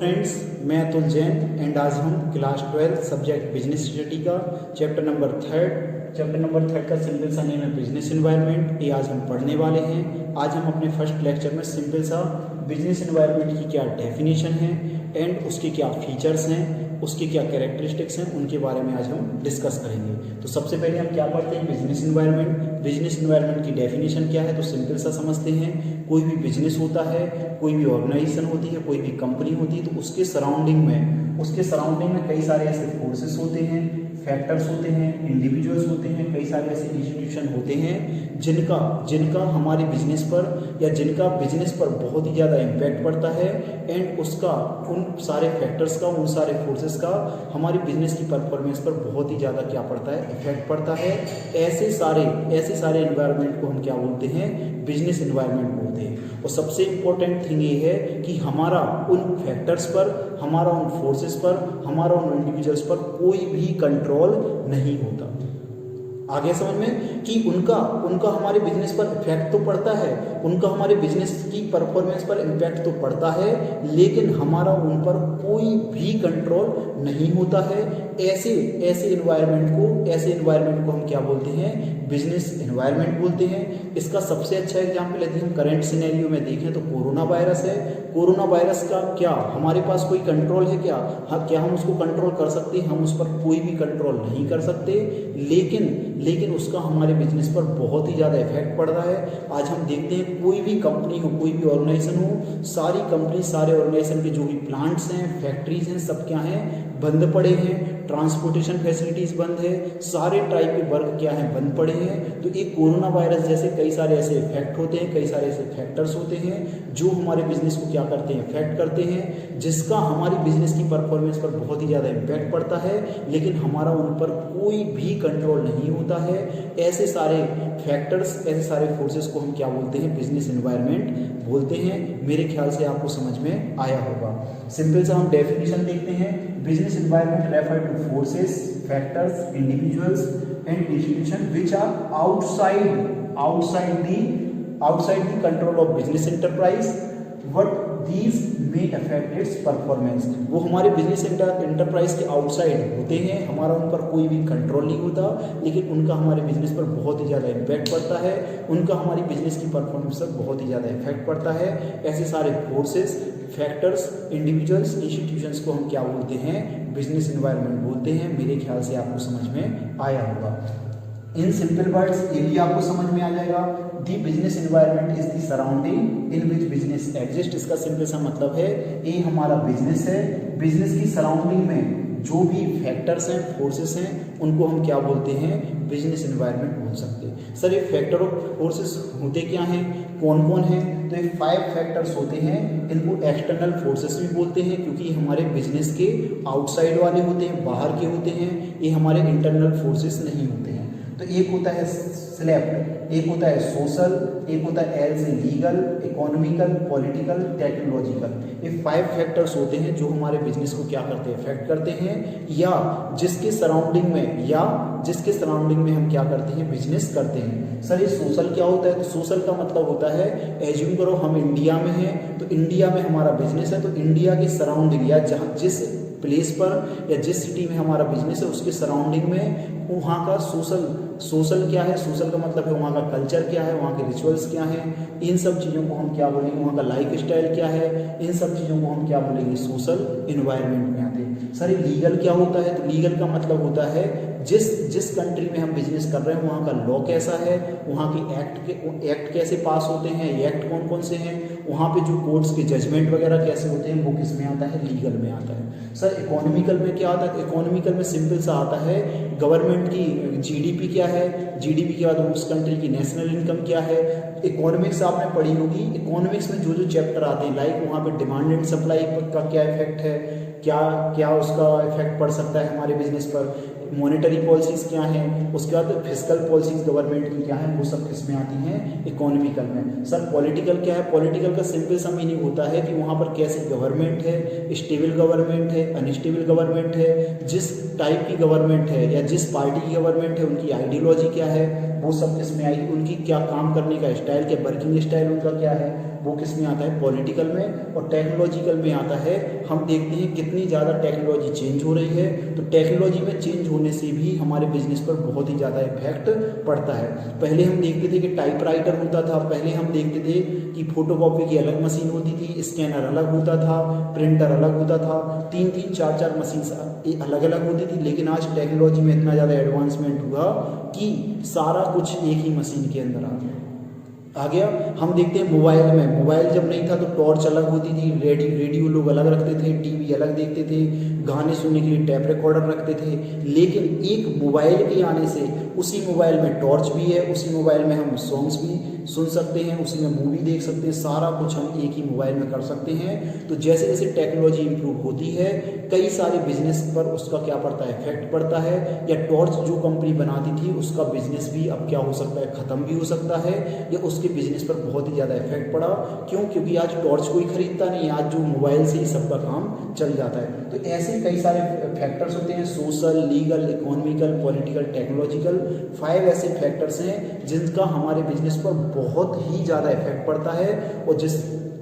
Friends, मैं Atul Jain and आज हम क्लास 12 सब्जेक्ट बिजनेस स्टडी का चैप्टर नंबर थर्ड का सिंपल सा नेम है बिजनेस एनवायरनमेंट। ये आज हम पढ़ने वाले हैं। आज हम अपने फर्स्ट लेक्चर में सिंपल सा बिजनेस एनवायरनमेंट की क्या डेफिनेशन है एंड उसके क्या फीचर्स हैं, उसके क्या कैरेक्टरिस्टिक्स हैं, उनके बारे में आज हम डिस्कस करेंगे। तो सबसे पहले हम क्या पढ़ते हैं, बिजनेस एनवायरनमेंट। बिजनेस एनवायरनमेंट की डेफिनेशन क्या है, तो सिंपल सा समझते हैं। कोई भी बिजनेस होता है, कोई भी ऑर्गेनाइजेशन होती है, कोई भी कंपनी होती है, तो उसके सराउंडिंग में कई सारे ऐसे फोर्सेस होते हैं, फैक्टर्स होते हैं, इंडिविजुअल्स होते हैं, कई सारे ऐसे इंस्टीट्यूशन होते हैं जिनका हमारे बिजनेस पर या जिनका बिजनेस पर बहुत ही ज़्यादा इम्पैक्ट पड़ता है एंड उसका उन सारे फैक्टर्स का, उन सारे फोर्सेस का हमारी बिजनेस की परफॉर्मेंस पर बहुत ही ज़्यादा क्या पड़ता है, इफेक्ट पड़ता है। ऐसे सारे एनवायरनमेंट को हम क्या बोलते हैं, बिजनेस एनवायरनमेंट बोलते हैं। और सबसे इम्पोर्टेंट थिंग ये है कि हमारा उन फैक्टर्स पर, हमारा उन फोर्सेस पर, हमारा उन इंडिविजुअल्स पर कोई भी कंट्रोल नहीं होता। आगे समझ में कि उनका हमारे बिजनेस पर इफेक्ट तो पड़ता है, उनका हमारे बिजनेस की परफॉर्मेंस पर इम्पैक्ट तो पड़ता है, लेकिन हमारा उन पर कोई भी कंट्रोल नहीं होता है। ऐसे एनवायरनमेंट को हम क्या बोलते हैं, बिजनेस एनवायरनमेंट बोलते हैं। इसका सबसे अच्छा एग्जाम्पल यदि हम करंट सिनेरियो में देखें तो कोरोना वायरस है। कोरोना वायरस का क्या हमारे पास कोई कंट्रोल है क्या? हाँ, क्या हम उसको कंट्रोल कर सकते हैं? हम उस पर कोई भी कंट्रोल नहीं कर सकते, लेकिन उसका हमारे बिजनेस पर बहुत ही ज़्यादा इफेक्ट पड़ रहा है। आज हम देखते हैं कोई भी कंपनी हो, कोई भी ऑर्गेनाइजेशन हो, सारी कंपनी, सारे ऑर्गेनाइजेशन के जो भी प्लांट्स हैं, फैक्ट्रीज हैं, सब क्या हैं, बंद पड़े हैं। ट्रांसपोर्टेशन फैसिलिटीज बंद है, सारे टाइप के वर्क क्या है, बंद पड़े हैं। तो एक कोरोना वायरस जैसे कई सारे ऐसे इफेक्ट होते हैं, कई सारे ऐसे फैक्टर्स होते हैं जो हमारे बिजनेस को क्या करते हैं, इफेक्ट करते हैं, जिसका हमारी बिजनेस की परफॉर्मेंस पर बहुत ही ज़्यादा इम्पैक्ट पड़ता है, लेकिन हमारा उन पर कोई भी कंट्रोल नहीं होता है। ऐसे सारे फैक्टर्स, ऐसे सारे फोर्सेस को हम क्या बोलते हैं, बिजनेस एनवायरनमेंट बोलते हैं। मेरे ख्याल से आपको समझ में आया होगा। सिंपल सा हम डेफिनेशन देखते हैं। Business environment refer to forces, factors, individuals and institutions which are outside the control of business enterprise, but these may affect its performance। वो हमारे बिजनेस एंटरप्राइज के आउटसाइड होते हैं, हमारा उन पर कोई भी कंट्रोल नहीं होता, लेकिन उनका हमारे बिजनेस पर बहुत ही ज़्यादा इम्पैक्ट पड़ता है, उनका हमारी बिजनेस की परफॉर्मेंस पर बहुत ही ज़्यादा इफेक्ट पड़ता है। ऐसे सारे फोर्सेस, फैक्टर्स, इंडिविजुअल्स, इंस्टीट्यूशंस को हम क्या बोलते हैं, बिजनेस एनवायरनमेंट बोलते हैं। मेरे ख्याल से आपको समझ में आया होगा। इन सिंपल वर्ड्स ये भी आपको समझ में आ जाएगा। The business environment is the surrounding in which business exist. इसका सिंपल सा मतलब है, ये हमारा बिजनेस है, बिजनेस की सराउंडिंग में जो भी फैक्टर्स हैं, फोर्सेस हैं, उनको हम क्या बोलते हैं, बिजनेस एनवायरनमेंट बोल सकते हैं। सर ये फैक्टर और फोर्सेस होते क्या हैं, कौन कौन हैं? तो ये 5 फैक्टर्स होते हैं। इनको एक्सटर्नल फोर्सेस भी बोलते हैं क्योंकि ये हमारे बिजनेस के आउटसाइड वाले होते हैं, बाहर के होते हैं, ये हमारे इंटरनल फोर्सेस नहीं होते हैं। तो एक होता है स्लेप्ट, एक होता है सोशल, एक होता है एल से लीगल, इकोनॉमिकल, पॉलिटिकल, टेक्नोलॉजिकल। ये 5 फैक्टर्स होते हैं जो हमारे बिजनेस को क्या करते हैं, इफेक्ट करते हैं, या जिसके सराउंडिंग में हम क्या करते हैं, बिजनेस करते हैं। सर ये सोशल क्या होता है? तो सोशल का मतलब होता है, एज्यूम करो हम इंडिया में हैं, तो इंडिया में हमारा बिजनेस है, तो इंडिया के सराउंडिंग या जहाँ जिस प्लेस पर या जिस सिटी में हमारा बिजनेस है उसके सराउंडिंग में वहाँ का सोशल क्या है, सोशल का मतलब है वहाँ का कल्चर क्या है, वहाँ के रिचुअल्स क्या हैं, इन सब चीज़ों को हम क्या बोलेंगे, वहाँ का लाइफ स्टाइल क्या है, इन सब चीज़ों को हम क्या बोलेंगे, सोशल इन्वायरमेंट में आते हैं। सर लीगल क्या होता है? तो लीगल का मतलब होता है जिस कंट्री में हम बिजनेस कर रहे हैं वहाँ का लॉ कैसा है, वहाँ के एक्ट कैसे पास होते हैं, एक्ट कौन कौन से हैं, वहाँ पे जो कोर्ट्स के जजमेंट वगैरह कैसे होते हैं, वो किस में आता है, लीगल में आता है। सर इकोनॉमिकल में क्या आता है? इकोनॉमिकल में सिंपल सा आता है, गवर्नमेंट की जीडीपी क्या है, जीडीपी के बाद उस कंट्री की नेशनल इनकम क्या है। इकोनॉमिक्स आपने पढ़ी होगी, इकोनॉमिक्स में जो चैप्टर आते हैं, लाइक वहाँ पे डिमांड एंड सप्लाई का क्या इफेक्ट है, क्या उसका इफेक्ट पड़ सकता है हमारे बिजनेस पर, मॉनेटरी पॉलिसीज़ क्या हैं, उसके बाद फिस्कल पॉलिसीज़ गवर्नमेंट की क्या हैं, वो सब किसमें आती हैं, इकोनॉमिकल में। सर पॉलिटिकल क्या है? पॉलिटिकल का सिंपल सा मीनिंग होता है कि वहाँ पर कैसी गवर्नमेंट है, स्टेबल गवर्नमेंट है, अनस्टेबल गवर्नमेंट है, जिस टाइप की गवर्नमेंट है या जिस पार्टी की गवर्नमेंट है उनकी आइडियोलॉजी क्या है, वो सब किसमें आई, उनकी क्या काम करने का स्टाइल, क्या वर्किंग स्टाइल उनका क्या है, वो किस में आता है, पॉलिटिकल में। और टेक्नोलॉजिकल में आता है, हम देखते हैं कितनी ज़्यादा टेक्नोलॉजी चेंज हो रही है, तो टेक्नोलॉजी में चेंज होने से भी हमारे बिजनेस पर बहुत ही ज़्यादा इफेक्ट पड़ता है। पहले हम देखते थे कि टाइपराइटर होता था, पहले हम देखते थे कि फोटोकॉपी की अलग मशीन होती थी, स्कैनर अलग होता था, प्रिंटर अलग होता था, 3-3 4-4 मशीन अलग अलग होती थी। लेकिन आज टेक्नोलॉजी में इतना ज़्यादा एडवांसमेंट हुआ कि सारा कुछ एक ही मशीन के अंदर आ गया। हम देखते हैं मोबाइल में, मोबाइल जब नहीं था तो टॉर्च अलग होती थी, रेडियो लोग अलग रखते थे, टीवी अलग देखते थे, गाने सुनने के लिए टैप रिकॉर्डर रखते थे। लेकिन एक मोबाइल के आने से उसी मोबाइल में टॉर्च भी है, उसी मोबाइल में हम सॉन्ग्स भी सुन सकते हैं, उसी में मूवी देख सकते हैं, सारा कुछ हम एक ही मोबाइल में कर सकते हैं। तो जैसे जैसे टेक्नोलॉजी इंप्रूव होती है, कई सारे बिजनेस पर उसका क्या पड़ता है, इफेक्ट पड़ता है। या टॉर्च जो कंपनी बनाती थी उसका बिजनेस भी अब क्या हो सकता है, ख़त्म भी हो सकता है, या उसके बिजनेस पर बहुत ही ज़्यादा इफेक्ट पड़ा। क्यों? क्योंकि आज टॉर्च कोई खरीदता नहीं, आज जो मोबाइल से ही सबका काम चल जाता है। तो ऐसे कई सारे फैक्टर्स होते हैं, social, legal, economical, political, technological, 5 ऐसे फैक्टर्स हैं जिनका हमारे बिजनेस पर बहुत ही ज़्यादा इफेक्ट पड़ता है और जिस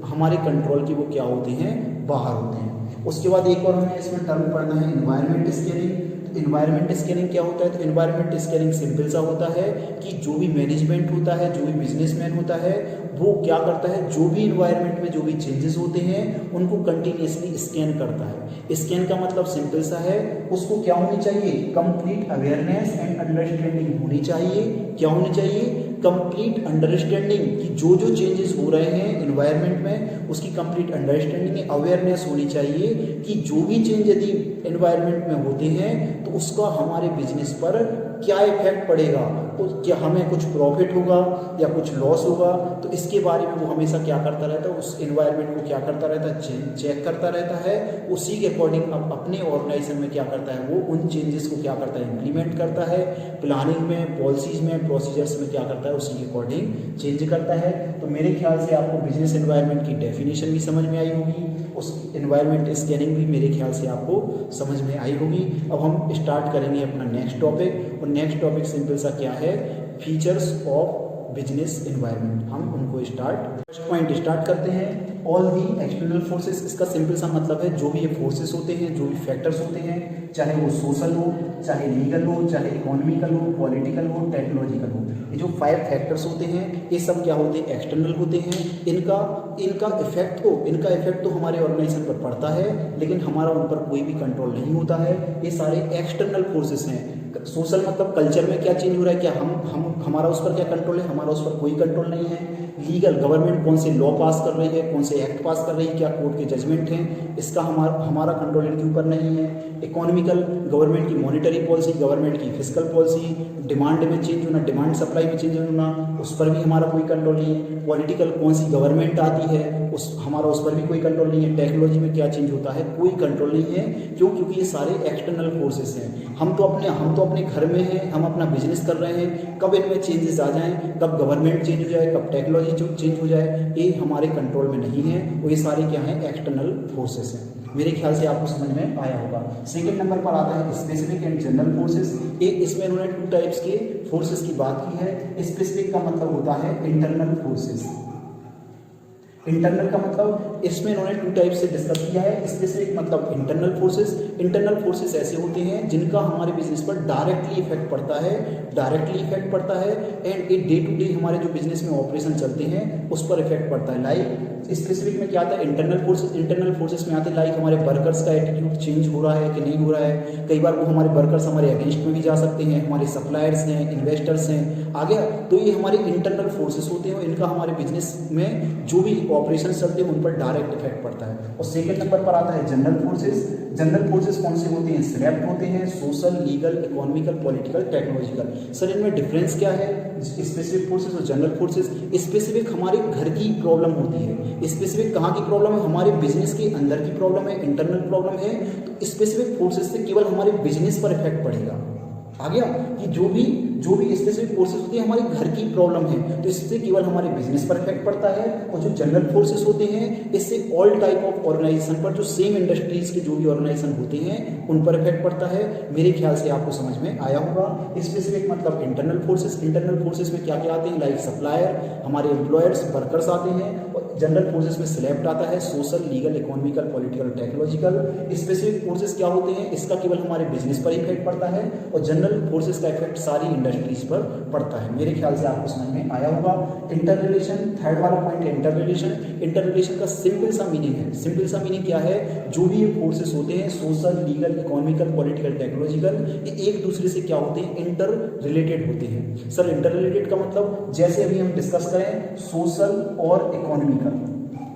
हमारे कंट्रोल की वो क्या होते हैं, बाहर होते हैं। उसके बाद एक और हमें इसमें टर्म पढ़ना है, एनवायरनमेंट स्केलिंग। एनवायरनमेंट स्केलिंग क्या होता है? तो एनवायरनमेंट स्केलिंग सिंपल सा होता है कि जो भी मैनेजमेंट होता है, जो भी बिजनेसमैन होता है, वो क्या करता है, जो भी एनवायरनमेंट में जो भी चेंजेस होते हैं उनको कंटिन्यूसली स्कैन करता है। स्कैन का मतलब सिंपल सा है, उसको क्या होनी चाहिए, कंप्लीट अवेयरनेस एंड अंडरस्टैंडिंग होनी चाहिए। क्या होनी चाहिए? कंप्लीट अंडरस्टैंडिंग कि जो जो चेंजेस हो रहे हैं एनवायरनमेंट में उसकी कंप्लीट अंडरस्टैंडिंग, अवेयरनेस होनी चाहिए कि जो भी चेंज यदि एनवायरनमेंट में होते हैं तो उसका हमारे बिजनेस पर क्या इफेक्ट पड़ेगा, तो क्या हमें कुछ प्रॉफिट होगा या कुछ लॉस होगा। तो इसके बारे में वो हमेशा क्या करता रहता है, उस एनवायरनमेंट को क्या करता रहता है, चेक करता रहता है। उसी के अकॉर्डिंग अब अपने ऑर्गेनाइजेशन में क्या करता है, वो उन चेंजेस को क्या करता है, इम्प्लीमेंट करता है। प्लानिंग में, पॉलिसीज में, प्रोसीजर्स में क्या करता है, उसी के अकॉर्डिंग चेंज करता है। तो मेरे ख्याल से आपको बिजनेस एनवायरनमेंट की डेफिनेशन भी समझ में आई होगी, उस एनवायरनमेंट स्कैनिंग भी मेरे ख्याल से आपको समझ में आई होगी। अब हम स्टार्ट करेंगे अपना नेक्स्ट टॉपिक, और नेक्स्ट टॉपिक सिंपल सा क्या है, फीचर्स ऑफ बिजनेस एनवायरनमेंट। हम उनको फर्स्ट पॉइंट स्टार्ट करते हैं, ऑल दी एक्सटर्नल फोर्सेस। इसका सिंपल सा मतलब है जो भी ये फोर्सेस होते हैं, जो भी फैक्टर्स होते हैं, चाहे वो सोशल हो, चाहे लीगल हो, चाहे इकोनॉमिकल हो, पॉलिटिकल हो, टेक्नोलॉजिकल हो, ये जो 5 फैक्टर्स होते हैं ये सब क्या होते हैं, एक्सटर्नल होते हैं। इनका इफेक्ट तो हमारे ऑर्गेनाइजेशन पर पड़ता है, लेकिन हमारा उन पर कोई भी कंट्रोल नहीं होता है। ये सारे एक्सटर्नल फोर्सेस हैं। सोशल मतलब कल्चर में क्या चेंज हो रहा है, क्या हम हमारा उस पर क्या कंट्रोल है, हमारा उस पर कोई कंट्रोल नहीं है। लीगल, गवर्नमेंट कौन से लॉ पास कर रही है, कौन से एक्ट पास कर रही है, क्या कोर्ट के जजमेंट हैं, इसका हमारा कंट्रोल इनके ऊपर नहीं है। इकोनॉमिकल, गवर्नमेंट की मॉनिटरी पॉलिसी, गवर्नमेंट की फिजिकल पॉलिसी, डिमांड में चेंज होना, डिमांड सप्लाई में चेंज होना, उस पर भी हमारा कोई कंट्रोल नहीं है। पॉलिटिकल, कौन सी गवर्नमेंट आती है, हमारा उस पर भी कोई कंट्रोल नहीं है। टेक्नोलॉजी में क्या चेंज होता है, कोई कंट्रोल नहीं है। क्यों? क्योंकि ये सारे एक्सटर्नल फोर्सेस हैं। हम तो अपने घर में हैं, हम अपना बिजनेस कर रहे हैं, कब इनमें चेंजेस आ जाएं, कब गवर्नमेंट चेंज हो जाए, कब टेक्नोलॉजी चेंज हो जाए, ये हमारे कंट्रोल में नहीं है। और ये सारे क्या हैं, एक्सटर्नल फोर्सेस हैं। मेरे ख्याल से आपको समझ में आया होगा। सेकंड नंबर पर आता है स्पेसिफिक एंड जनरल फोर्सेस। इसमें इन्होंने 2 टाइप्स के फोर्सेस की बात की है। स्पेसिफिक का मतलब होता है इंटरनल फोर्सेस। इंटरनल का मतलब इसमें इन्होंने 2 टाइप से डिस्कस किया है। स्पेसिफिक मतलब इंटरनल फोर्सेस। इंटरनल फोर्सेस ऐसे होते हैं जिनका हमारे बिजनेस पर डायरेक्टली इफेक्ट पड़ता है, एंड ये डे टू डे हमारे जो बिजनेस में ऑपरेशन चलते हैं उस पर इफेक्ट पड़ता है। लाइक स्पेसिफिक में क्या आता है, इंटरनल फोर्सेस में आते हैं लाइक हमारे वर्कर्स का एटीट्यूड चेंज हो रहा है कि नहीं हो रहा है। कई बार वो हमारे वर्कर्स हमारे अगेंस्ट में भी जा सकते हैं, हमारे सप्लायर्स हैं, इन्वेस्टर्स हैं, आ गया। तो ये हमारे इंटरनल फोर्सेस होते हैं, इनका हमारे बिजनेस में जो भी ऑपरेशन चलते हैं उन पर डायरेक्ट इफेक्ट पड़ता है। और सेकंड नंबर पर आता है जनरल फोर्सेस। जनरल फोर्सेस कौन से होते हैं, सिलेक्ट होते हैं, social, legal, economical, political, technological. Sir इनमें डिफरेंस क्या है, स्पेसिफिक फोर्सेस और जनरल फोर्सेस? स्पेसिफिक हमारे घर की प्रॉब्लम होती है। स्पेसिफिक कहाँ की प्रॉब्लम है, हमारे बिजनेस के अंदर की प्रॉब्लम है, इंटरनल प्रॉब्लम है। तो स्पेसिफिक फोर्सेस से केवल हमारे बिजनेस पर इफेक्ट पड़ेगा। आ गया कि जो भी स्पेसिफिक फोर्सेस होती है हमारे घर की प्रॉब्लम है, तो इससे केवल हमारे बिजनेस पर इफेक्ट पड़ता है। और जो जनरल फोर्सेस होते हैं इससे ऑल टाइप ऑफ ऑर्गेनाइजेशन पर, जो सेम इंडस्ट्रीज के जो भी ऑर्गेनाइजेशन होते हैं उन पर इफेक्ट पड़ता है। मेरे ख्याल से आपको समझ में आया होगा। स्पेसिफिक मतलब इंटरनल फोर्सेस। इंटरनल फोर्सेस में क्या क्या आते हैं, लाइक सप्लायर, हमारे एम्प्लॉयर्स, वर्कर्स आते हैं। और जनरल फोर्सेस में सिलेक्ट आता है social, legal, economical, political, technological. Specific forces क्या होते हैं, इसका केवल हमारे बिजनेस पर इफेक्ट पड़ता है, और जनरल फोर्सेस का इफेक्ट सारी इंडस्ट्रीज पर पड़ता है। मेरे ख्याल से आपको समझ में आया होगा। इंटर रिलेशन, थर्ड वाला पॉइंट है इंटर रिलेशन। इंटर रिलेशन का सिंपल सा मीनिंग है, सिंपल सा मीनिंग क्या है, जो भी ये फोर्सेस होते हैं social, legal, economical, political, technological, ये एक दूसरे से क्या होते हैं, इंटर रिलेटेड होते हैं। सर इंटर रिलेटेड का मतलब जैसे अभी हम डिस्कस करें सोशल और इकोनॉमिकल।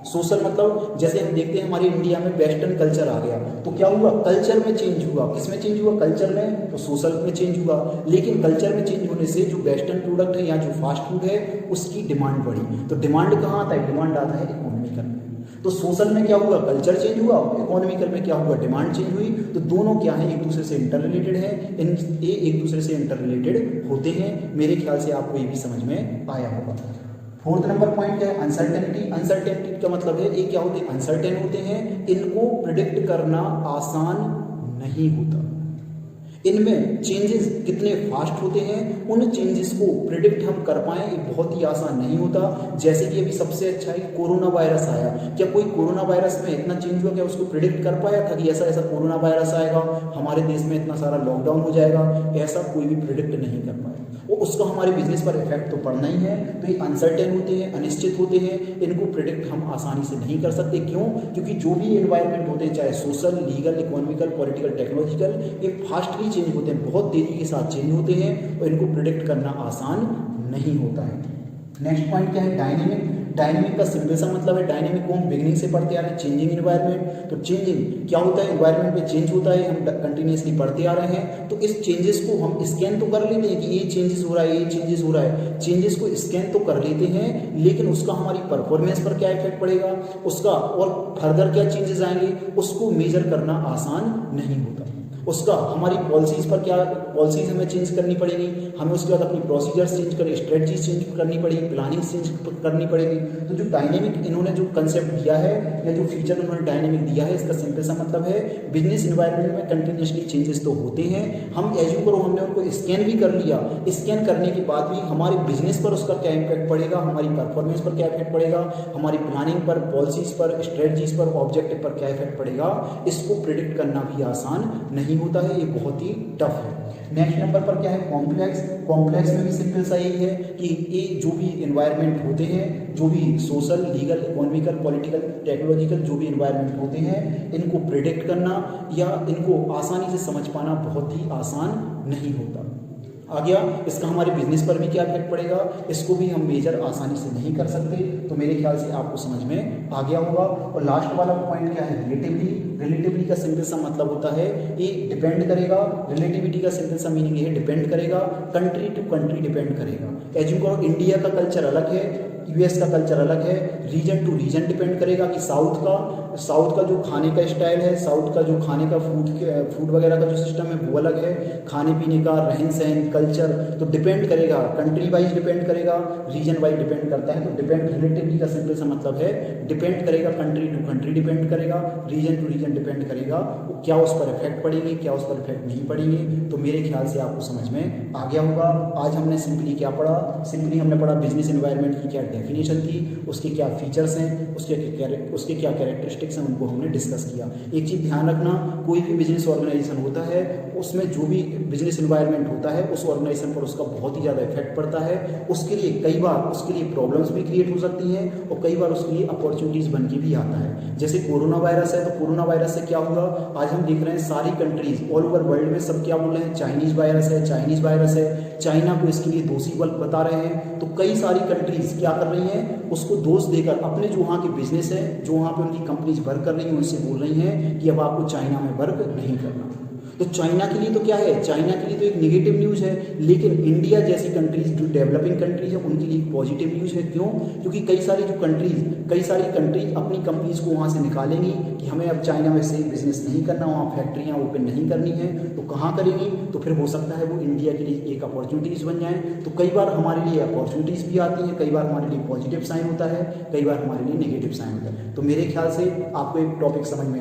सोशल मतलब जैसे हम देखते हैं हमारे इंडिया में वेस्टर्न कल्चर आ गया, तो क्या हुआ, कल्चर में चेंज हुआ। किसमें चेंज हुआ, कल्चर में, तो सोशल में चेंज हुआ। लेकिन कल्चर में चेंज होने से जो वेस्टर्न प्रोडक्ट है या जो फास्ट फूड है उसकी डिमांड बढ़ी, तो डिमांड कहाँ आता है, डिमांड आता है इकोनॉमिकल में। तो सोशल में क्या हुआ, कल्चर चेंज हुआ, इकोनॉमिकल में क्या हुआ, डिमांड चेंज हुई। तो दोनों क्या है, एक दूसरे से इंटर रिलेटेड है, ये एक दूसरे से इंटर रिलेटेड होते हैं। मेरे ख्याल से आपको ये भी समझ में आया होगा। फोर्थ नंबर पॉइंट क्या है, अनसर्टेनिटी। अनसर्टेनिटी का मतलब है ये क्या होते हैं, अनसर्टेन होते हैं, इनको प्रिडिक्ट करना आसान नहीं होता। इनमें चेंजेस कितने फास्ट होते हैं, उन चेंजेस को प्रिडिक्ट हम कर पाएं ये बहुत ही आसान नहीं होता। जैसे कि अभी सबसे अच्छा है कोरोना वायरस आया, क्या कोई कोरोना वायरस में इतना चेंज हुआ, क्या उसको प्रिडिक्ट कर पाया था कि ऐसा ऐसा कोरोना वायरस आएगा, हमारे देश में इतना सारा लॉकडाउन हो जाएगा, ऐसा कोई भी प्रिडिक्ट नहीं कर पाया। वो उसका हमारे बिजनेस पर इफेक्ट तो पड़ना ही है। तो ये अनसर्टेन होते हैं, अनिश्चित होते हैं, इनको प्रिडिक्ट हम आसानी से नहीं कर सकते। क्यों, क्योंकि जो भी एनवायरनमेंट होते हैं चाहे social, legal, economical, political, technological, ये फास्टली चेंज होते हैं, बहुत तेजी के साथ चेंज होते हैं, और इनको प्रिडिक्ट करना आसान नहीं होता है। नेक्स्ट पॉइंट क्या है, डायनेमिक। डायनेमिक का सिंपल सा मतलब है, डायनेमिक को हम बिगिनिंग से पढ़ते आ रहे हैं, चेंजिंग एनवायरनमेंट। तो चेंजिंग क्या होता है, एनवायरनमेंट में चेंज होता है, हम कंटिन्यूसली पढ़ते आ रहे हैं। तो इस चेंजेस को हम स्कैन तो कर लेते हैं कि ये चेंजेस हो रहा है, ये चेंजेस हो रहा है, चेंजेस को स्कैन तो कर लेते हैं, लेकिन उसका हमारी परफॉर्मेंस पर क्या इफेक्ट पड़ेगा, उसका और फर्दर क्या चेंजेस आएंगे, उसको मेजर करना आसान नहीं होता। उसका हमारी पॉलिसीज पर क्या, पॉलिसीज हमें चेंज करनी पड़ेगी, हमें उसके बाद अपनी प्रोसीजर्स चेंज करनी, स्ट्रेटजीज चेंज करनी पड़ेगी, प्लानिंग चेंज करनी पड़ेगी। तो जो डायनेमिक इन्होंने जो कंसेप्ट दिया है या जो फीचर उन्होंने डायनेमिक दिया है, इसका सिंपल सा मतलब है बिजनेस इन्वायरमेंट में कंटिन्यूसली चेंजेस तो होते हैं। हम एज्यूम करो हमने उनको स्कैन भी कर लिया, स्कैन करने के बाद भी हमारे बिजनेस पर उसका क्या इम्पैक्ट पड़ेगा, हमारी परफॉर्मेंस पर क्या इफेक्ट पड़ेगा, हमारी प्लानिंग पर, पॉलिसीज पर, स्ट्रेटजीज पर, ऑब्जेक्टिव पर क्या इफेक्ट पड़ेगा, इसको प्रिडिक्ट करना भी आसान नहीं होता है, ये बहुत ही टफ है। नेक्स्ट नंबर पर क्या है, कॉम्प्लेक्स। कॉम्प्लेक्स में भी सिंपल सा यही है कि ये जो भी एनवायरनमेंट होते हैं, जो भी social, legal, economical, political, technological जो भी एनवायरनमेंट होते हैं, इनको प्रिडिक्ट करना या इनको आसानी से समझ पाना बहुत ही आसान नहीं होता। आ गया, इसका हमारे बिजनेस पर भी क्या इफेक्ट पड़ेगा, इसको भी हम मेजर आसानी से नहीं कर सकते। तो मेरे ख्याल से आपको समझ में आ गया होगा। और लास्ट वाला पॉइंट क्या है, रिलेटिवली। रिलेटिवली का सिंपल सा मतलब होता है ये डिपेंड करेगा, रिलेटिविटी का सिंपल सा मीनिंग ये डिपेंड करेगा, कंट्री टू कंट्री डिपेंड करेगा। एज्यूम करो इंडिया का कल्चर अलग है, यूएस का कल्चर अलग है, रीजन टू रीजन डिपेंड करेगा कि साउथ का जो खाने का स्टाइल है, साउथ का जो खाने का फूड वगैरह का जो सिस्टम है वो अलग है, खाने पीने का, रहन सहन, कल्चर, तो डिपेंड करेगा, कंट्री वाइज डिपेंड करेगा, रीजन वाइज डिपेंड करता है। तो डिपेंड, रिलेटिवली का सिंपल सा मतलब है डिपेंड करेगा, कंट्री टू कंट्री डिपेंड करेगा, रीजन टू रीजन डिपेंड करेगा, क्या उस पर इफेक्ट पड़ेंगे, क्या उस पर इफेक्ट नहीं पड़ेंगे। तो मेरे ख्याल से आपको समझ में आ गया होगा। आज हमने सिंपली क्या पढ़ा, सिंपली हमने पढ़ा बिजनेस एनवायरनमेंट की क्या डेफिनेशन थी, उसके क्या फीचर्स हैं, उसके क्या कैरेक्टरिस्टिक्स हैं, उनको हमने डिस्कस किया। एक चीज़ ध्यान रखना, कोई भी बिजनेस ऑर्गेनाइजेशन होता है उसमें जो भी बिजनेस एनवायरनमेंट होता है उस ऑर्गेनाइजेशन पर उसका बहुत ही ज़्यादा इफेक्ट पड़ता है। उसके लिए कई बार उसके लिए प्रॉब्लम्स भी क्रिएट हो सकती हैं और कई बार उसके लिए अपॉर्चुनिटीज़ बन के भी आता है। जैसे कोरोना वायरस है, तो कोरोना वायरस से क्या हुआ, आज हम देख रहे हैं सारी कंट्रीज ऑल ओवर वर्ल्ड में सब क्या बोल रहे हैं, चाइनीज़ वायरस है, चाइनीज़ वायरस है, चाइना को इसके लिए दोषी बता रहे हैं। तो कई सारी कंट्रीज क्या कर रही हैं, उसको दोष देकर अपने जो वहाँ के बिजनेस है, जो वहाँ पे उनकी कंपनीज वर्क कर रही हैं, उनसे बोल रही हैं कि अब आपको चाइना में वर्क नहीं करना। तो चाइना के लिए तो क्या है, चाइना के लिए तो एक नेगेटिव न्यूज़ है, लेकिन इंडिया जैसी कंट्रीज जो डेवलपिंग कंट्रीज है उनके लिए पॉजिटिव न्यूज़ है। क्यों, क्योंकि कई सारी कंट्रीज अपनी कंपनीज को वहाँ से निकालेंगी कि हमें अब चाइना में से बिजनेस नहीं करना, वहाँ फैक्ट्रियाँ ओपन नहीं करनी है, तो कहाँ करेंगी, तो फिर हो सकता है वो इंडिया के लिए एक अपॉर्चुनिटीज़ बन जाए। तो कई बार हमारे लिए अपॉर्चुनिटीज़ भी आती हैं, कई बार हमारे लिए पॉजिटिव साइन होता है, कई बार हमारे लिए नेगेटिव साइन होता है। तो मेरे ख्याल से आपको एक टॉपिक समझ में